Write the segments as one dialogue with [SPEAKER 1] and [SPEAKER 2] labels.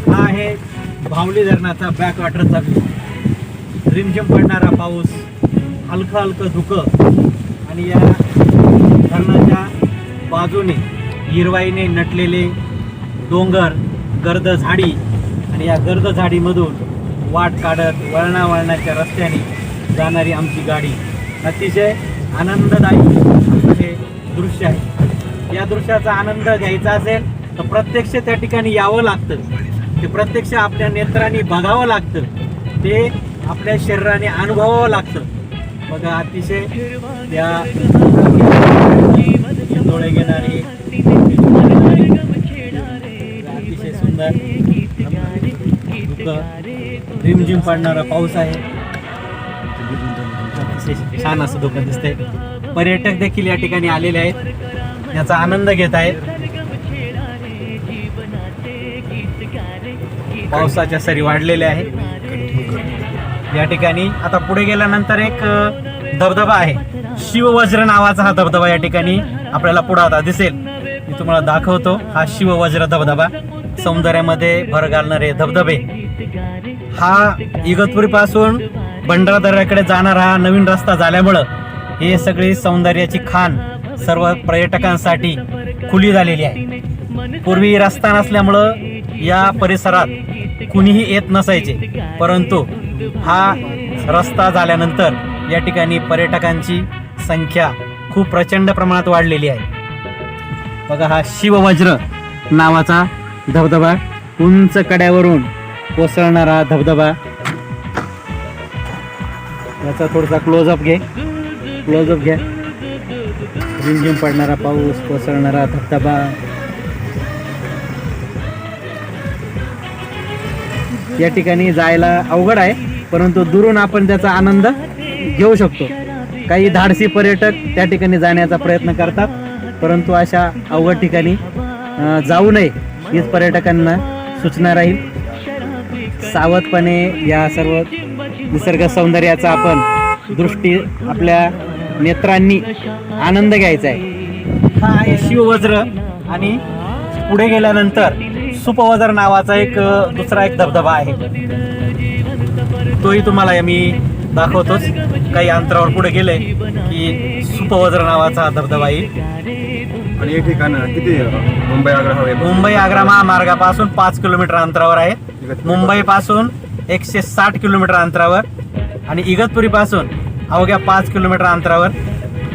[SPEAKER 1] हा आहे भावली धरणाचा बॅक वॉटरचा व्ह्यू. रिमझिम पडणारा पाऊस, हलकं हलकं धुकं आणि या धरणाच्या बाजूने हिरवाईने नटलेले डोंगर, गर्द झाडी आणि या गर्द झाडीमधून वाट काढत वळणावळणाच्या रस्त्याने जाणारी आमची गाडी. अतिशय आनंददायी हे दृश्य आहे. या दृश्याचा आनंद घ्यायचा असेल तर प्रत्यक्ष त्या ठिकाणी यावं लागतं. ते प्रत्यक्ष आपल्या नेत्रांनी बघावं लागतं. ते आपल्या शरीराने अनुभवावं लागतं. बघा अतिशय या डोळे घेणारे अतिशय सुंदर रिमझिम पडणारा पाऊस आहे. अतिशय छान असं धुकं दिसतंय. पर्यटक देखील या ठिकाणी आलेले आहेत, याचा आनंद घेत आहेत. पावसाच्या सरी वाढलेल्या आहेत या ठिकाणी. आता पुढे गेल्यानंतर एक धबधबा आहे, शिववज्र नावाचा हा धबधबा या ठिकाणी आपल्याला पुढे आता दिसेल. मी तुम्हाला दाखवतो. हा शिववज्र धबधबा, सौंदर्यामध्ये भर घालणारे धबधबे. हा इगतपुरी पासून भंडारा दऱ्याकडे जाणारा हा नवीन रस्ता झाल्यामुळं हे सगळी सौंदर्याची खाण सर्व पर्यटकांसाठी खुली झालेली आहे. पूर्वी रस्ता नसल्यामुळं या परिसरात कुणीही येत नसायचे, परंतु हा रस्ता झाल्यानंतर या ठिकाणी पर्यटकांची संख्या खूप प्रचंड प्रमाणात वाढलेली आहे. बघा हा शिववज्र नावाचा धबधबा, उंच कड्यावरून कोसळणारा धबधबा. याचा थोडासा क्लोजअप घ्या. रिमझिम पडणारा पाऊस, कोसळणारा धबधबा. या ठिकाणी जायला अवघड आहे, परंतु दुरून आपण त्याचा आनंद घेऊ शकतो. काही धाडसी पर्यटक त्या ठिकाणी जाण्याचा प्रयत्न करतात, परंतु अशा अवघड ठिकाणी जाऊ नये हीच पर्यटकांना सूचना राहील. सावधपणे या सर्व निसर्ग सौंदर्याचा आपण दृष्टी आपल्या नेत्रांनी आनंद घ्यायचा आहे. हा आहे शिववज्र आणि पुढे गेल्यानंतर सुपवज्र नावाचा एक दुसरा एक धबधबा आहे. तोही तुम्हाला मी दाखवतोच. काही अंतरावर पुढे गेले की सुपवज्र नावाचा हा धबधबा येईल.
[SPEAKER 2] आणि हे ठिकाण किती
[SPEAKER 1] मुंबई आग्रा महामार्गापासून 5 किलोमीटर अंतरावर आहे. मुंबई पासून 160 किलोमीटर अंतरावर आणि इगतपुरी पासून अवघ्या 5 किलोमीटर अंतरावर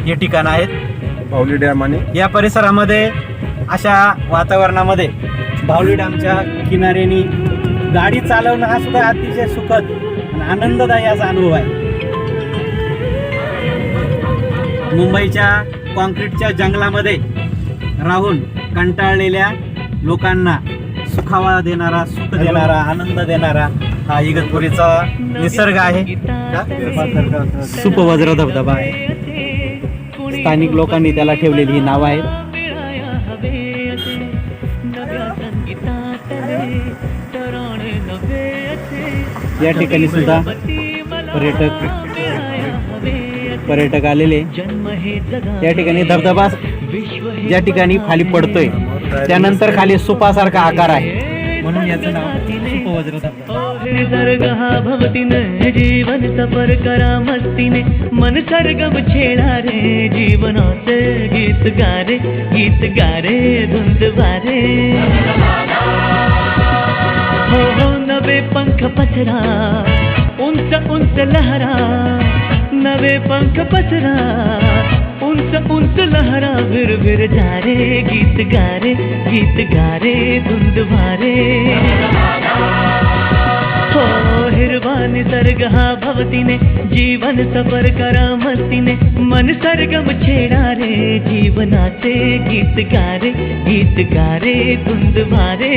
[SPEAKER 1] हे ठिकाण आहेत.
[SPEAKER 2] भावली डॅम आणि
[SPEAKER 1] या परिसरामध्ये अशा वातावरणामध्ये भावली डॅमच्या किनाऱ्याने गाडी चालवणं हा सुद्धा अतिशय सुखद आणि आनंददायी असा अनुभव आहे. मुंबईच्या कॉन्क्रीटच्या जंगलामध्ये राहून कंटाळलेल्या लोकांना सुखावा देणारा, सुख देणारा, आनंद देणारा हा इगतपुरीचा निसर्ग आहे. सुपवज्र धबधबा आहे. स्थानिक लोकांनी त्याला ठेवलेली ही नावं आहेत. या ठिकाणी सुद्धा पर्यटक आलेले. या ठिकाणी धबधबा ज्या ठिकाणी खाली पडतोय त्यानंतर खाली सुपासारखा आकार आहे, म्हणून याचं नाव सुपवज्र धबधबा.
[SPEAKER 3] जीवन सफर करा मस्तीने, मन सरगम छेडा रे, जीवनाचे गीत गारे, गीत गारे, धुंद वारे. हो हो नवे पंख पसरा, उंच उंच लहरा, नवे पंख पसरा, उंच उंच लहरा, फिर फिर जा रे, गीत गारे, गीत गारे, धुंद वारे. हो हिरवा निसर्ग हा भवतीने, जीवन सफर करा मस्तीने, मन सरगम छेडा रे, जीवनाचे गीत गारे, गीत गारे, धुंद वारे.